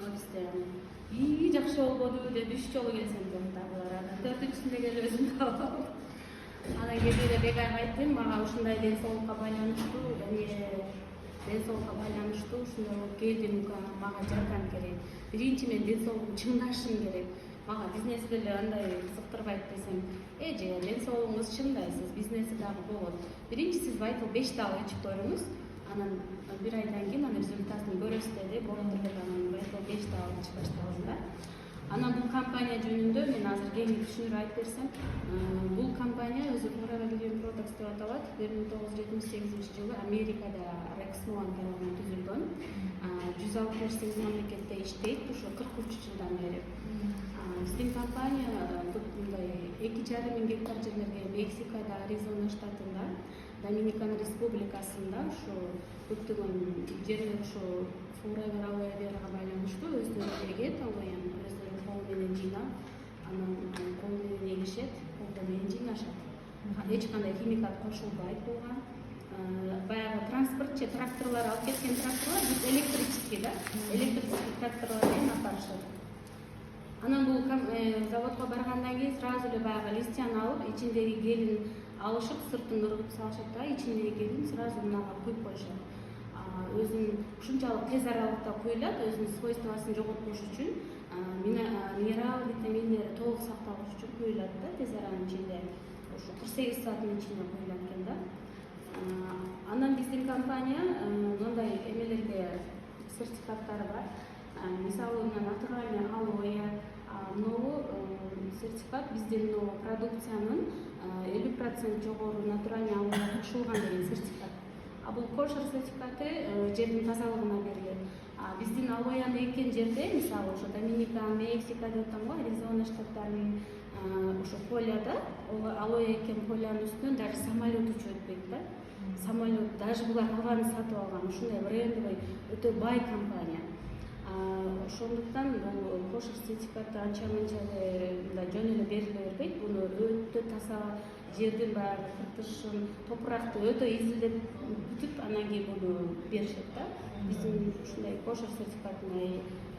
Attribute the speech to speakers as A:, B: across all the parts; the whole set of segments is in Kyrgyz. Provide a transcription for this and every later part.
A: Бизде жакшы болбоду деп 3 жолу келсем дагы барат. 4-үчүсүндө келип өзүм таап алам. Анан кээде бек айга айттым, мага ушундай ден соолукка байланыштуу, ушундай болуп келдим, мага жардам керек. Биринчи мен ден соолугумду чыңдашым керек. Мага бизнес деле андай кызыктырбайт десем, же ден соолугуңуз чыңдайсыз, бизнеси дагы болот. Биринчи сиз Vital 5 дагы ичип көрүңүз. Анан бир айдан кийин анын результатын көрөсүз деди. Болот деп анан Vital 5 дагы ичип баштадым да. Анан бул компания жөнүндө мен азыр кеңири түшүнүп айтып берсем, бул компания өзү Forever Living Products деп аталат. 1978 жылы Америкада Rex Mohan тарабынан түзүлгөн. 168 мамлекетте иштейт, ушу 43 жылдан бери. Биздин компания мындай 2,5 мың гектар жерлерге Мексикада, Аризона штатында, Доминикан Республикасында ушу көптөгөн жерлер ушу Forever Aloe Vera'га байланыштуу өздөрү эгет алояны, өздөрү кол менен жыйнап, анан кол менен эгишет, кол менен жыйнашат. Эч кандай химикат кошулбайт буга. Баягы транспортчу тракторлор алып кеткен тракторлор бүт электрический да, электрический тракторлор менен алып барышат. Анан бул заводко баргандан кийин сразу эле баягы листьяны алып, ичиндеги гелин алышып, сыртын ыргытып салышат да, ичиндеги гелин сразу мынага куюп коюшат. Өзүн ушунчалык тез аралыкта куюлат, өзүнүн свойствосын жоготпош үчүн, минерал, витаминдери толук сакталыш үчүн куюлат да, тез аранын ичинде. Ушу 48 сааттын ичинде куюлат экен да. Анан биздин компания мындай эмелерге сертификаттары бар. Мисалы, натуральный алоэ, могу сертификат биздин продукциянын 50% жогору натуральный алоэ кошулган деген сертификат. Бул кошер сертификаты жердин тазалыгына берилет. Биздин алоэны экен жерде, мисалы, ошо Доминикан, Мексика деп атам го, Аризона штаттарынын ошо поляда, алоэ экен полянын үстүнөн даже самолет учуп өтпөйт да. Самолет, даже булар алганы сатып алган, ушундай брендовый, өтө бай компания. Ошондуктан бул кошер сертификаты анча-мынча эле жөн эле бериле бербейт. Буну өтө таза жердин баягы кыртышын, топуракты өтө изилдеп бүтүп, анан кийин буну беришет да. Биздин ушундай кошер сертификатына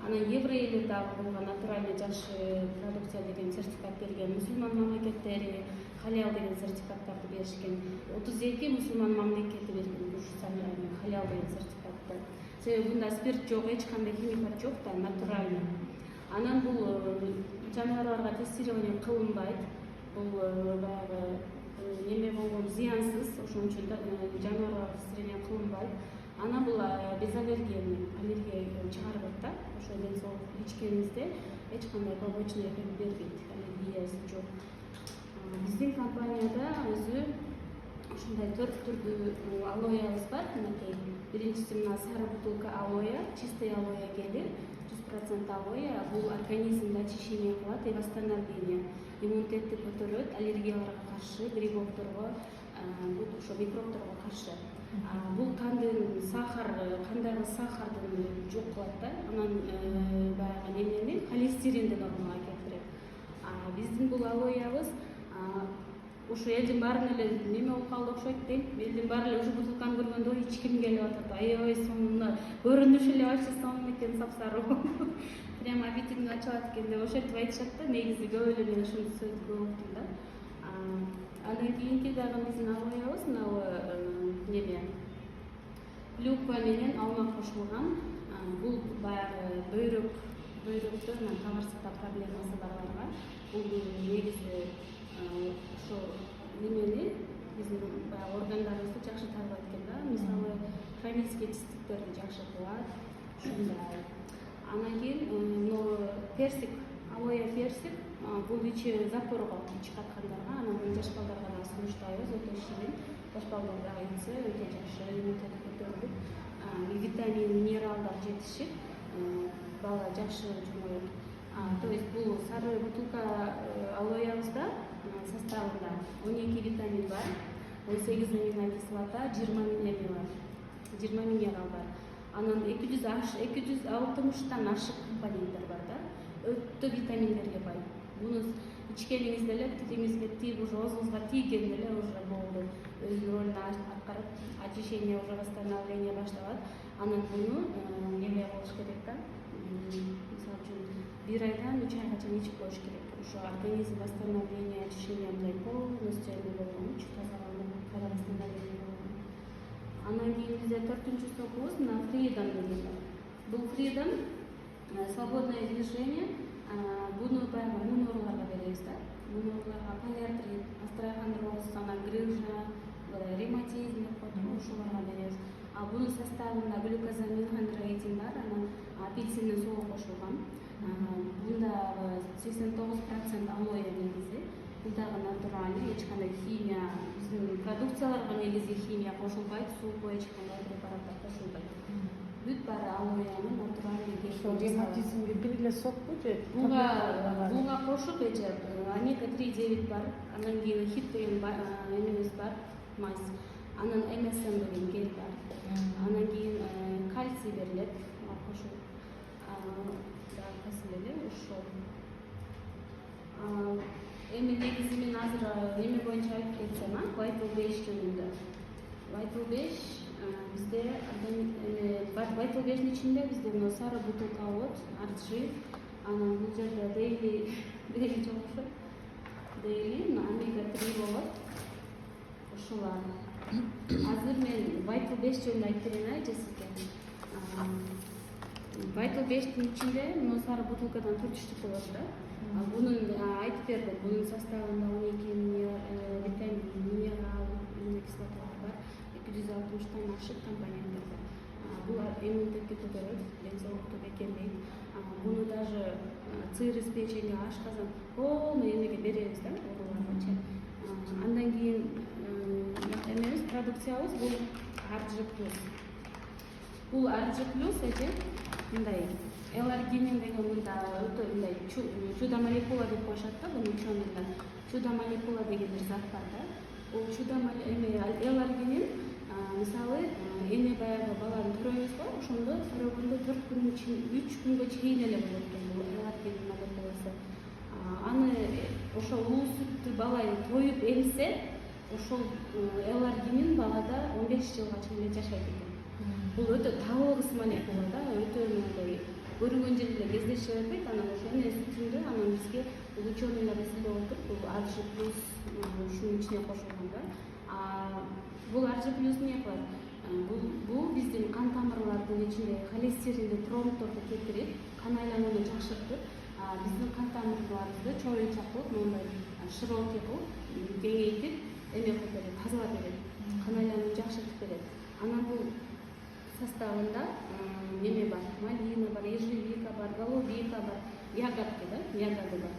A: анан еврейлер дагы буга натуральный жакшы продукция деген сертификат берген. Мусулман мамлекеттери халал деген сертификаттарды беришкен. 32 мусулман мамлекети берген ушу халал деген сертификатты. Себеби мында спирт жок, эч кандай химикат жок да, натуральный. Анан бул жаныбарларга тестирование кылынбайт. Бул баягы неме болгон зыянсыз, ошон үчүн жаныбарларга тестирование кылынбайт. Анан бул аллергия чыгарбайт да. Ошо ден соолук ичкениңизде эч кандай побочный эффект бербейт, аллергиясы жок. Биздин компанияда өзү ушундай 4 түрдүү алоэбыз бар. Биринчиси мына сары бутылка алоэ, чистый алоэ гели, 100% алоэ. Бул организмде очищение кылат и восстановление. Иммунитетти көтөрөт, аллергияларга каршы, грибокторго, ошо микробторго каршы. Бул кандын кандагы сахардын жок кылат да. Анан баягы немени, холестеринди нормага келтирет. Биздин бул алоэбыз ушу элдин баарын эле неме болуп калды окшойт дейм. Элдин баары эле ушу бутылканы көргөндө ичким келип атат. Аябай сонуна көрүнүшү эле вообще сонун экен, сапсары. Прямо аппетитин ачылат экен деп ошентип айтышат да. Негизи көп эле мен ушуну сөзүп көп уктум да. Андан кийинки дагы биздин алоэбыз мынау неме клюква менен алма кошулган. Бул баягы бөйрөктө тамырсыкта проблемасы барларга бул негизи ошо немени биздин баягы органдарыбызды жакшы тарбайт экен да. Мисалы, хронический циститтерди жакшы кылат. Ушундай. Анан кийин персик, алоэ персик, бул ичи запорго ич каткандарга, анан жаш балдарга да сунуштайбыз, өтө ширин. Жаш балдар дагы ичсе өтө жакшы, иммунитет көтөрүлүп, витамин, минералдар жетишип, бала жакшы жумоет. То есть бул сары бутылка алоэбызда составында 12 витамин бар, 18 аминокислота, 20 минерал бар. Анан 260тан ашык компоненттер бар да. Өтө витаминдерге бай. Буну ичкениңизде эле тилиңизге тийип, уже оозуңузга тийгенде эле уже болду. Өзүнүн ролун аткарып, очищение, уже восстановление башталат. Анан буну неме болуш керек да. мисалы үчүн 1 айдан 3 айга чейин ичип коюш керек. Ошо организм восстановление очищение мындай полностью болгон, таза кайра восстановление болгон. Анан кийин бизде 4-чү сокубуз мына freedom деген бар. Бул freedom свободное движение. Буну баягы иммун ооруларга беребиз да. Иммун ооруларга полиартрит, остеохондроз, анан грыжа, ревматизм деп коет, ошолорго беребиз. Bunun составында глюкозамин, хондроитин бар, анан апельсиндин суы кошулган. Бунда 89% алоэ негизи. Бул дагы натуральный, эч кандай химия, биздин продукцияларга негизи химия кошулбайт, суупу эч кандай препараттар кошулбайт. Бүт баары алоэны натуральный.
B: Ревматизмге бир эле сокпу же?
A: Буга кошуп эже омега 3 9 бар, анан кийин хит деген эмебиз бар, мазь. Анан MSM деген гель бар. Анан кийин кальций берилет, кошуп. Дагы кайсы эле ошол. Эми негизи мен азыр эме боюнча айтып кетсем, Vital 5 жөнүндө. Vital 5 бизде Vital 5-ин ичинде бизде мына сары бутылка болот, RG. Анан бул жерде daily жок. Daily омега 3 болот. Ошолар. Азыр мен Vital 5 жөнүндө айтып берейин сизге. Vital 5-тин ичинде мына сары бутылкадан 4 штук болот да. Бунун айтып бердик, бунун составында 12 витамин, минерал, кислоталар бар, 260 ашык компоненттер бар. Бул иммунитетти көтөрөт, ден соолукту бекемдейт. Буну даже цирроз печени, ашказан полный эмеге беребиз да, ооруларгачы. Андан кийин эмебиз, продукциябыз бул RG+. Бул RG+ эже мындай L-аргинин деген мында өтө мындай чудо молекула деп коюшат да, буну ученыйлар. Чудо молекула деген бир зат бар да. Бул чудо L-аргинин мисалы эне баягы баланы төрөйбүз го, ошондо төрөгөндө 4 күндүн ичинде 3 күнгө чейин эле болот экен бул L-аргинин молекуласы. Аны ошо улуу сүттү бала тоюп эмсе, ошол L-аргинин балада 15 жылга чейин жашайт экен. Бул өтө табылгыс молекула да, өтө мындай көрүнгөн жерде кездеше бербейт. Анан ошо эне сүтүндө анан бизге ученыйлар эзилдеп отуруп, бул RG+ ушунун ичине кошулган да. Бул RG+ эмне кылат? Бул биздин кан тамырлардын ичинде холестеринди, тромбдорду кетирип, кан айланууну жакшыртып, биздин кан тамырларыбызды чоюнча кылып, мындай широкий кылып, кеңейтип, эме кылып берет, тазалап берет. Кан айланууну жакшыртып берет. Анан бул составында неме бар, малина бар, ежевика бар, голубика бар, ягодки да, ягоды бар.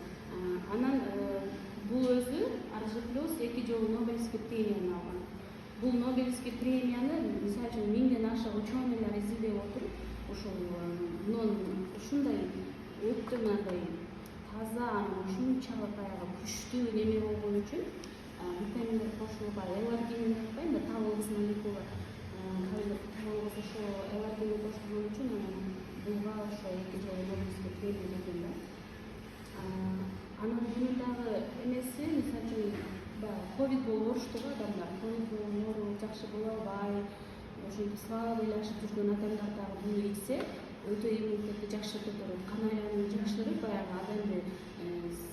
A: Анан бул өзү RG+ 2 жолу Нобелевский премияны алган. Бул Нобелевский премияны, мисалы үчүн, 1000ден ашык ученыйлар эзилдеп отуруп, ушул ушундай өтө мындай таза, ушунчалык баягы күчтүү неме болгон үчүн витаминдер кошулган, L-аргинин айтпайм да, табылгыс молекула. Табылгыс ошо L-аргинин кошулгон үчүн анан буга ошо 2 жолу Нобелевский премия берген да. Анан бунун дагы эмеси, мисалы үчүн, ковид болуп оорушту го адамдар, ковид болуп оору жакшы боло албай, ошентип слабыйлашып жүргөн адамдар дагы буну ичсе, өтө иммунитетти жакшы көтөрөт, кан айланууну жакшыртып, баягы адамды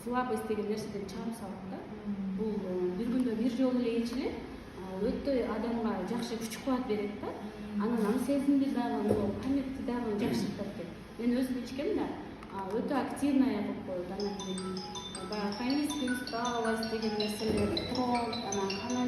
A: слабость деген нерседен чыгарып салат да. Бул бир күндө бир жолу эле ичилет, өтө адамга жакшы күч кубат берет да. Анан аң сезимди дагы, памятти дагы жакшыртат экен. Мен өзүм ичкем да, өтө активная болуп коет. Анан баягы хронический усталость деген нерселер, анан кан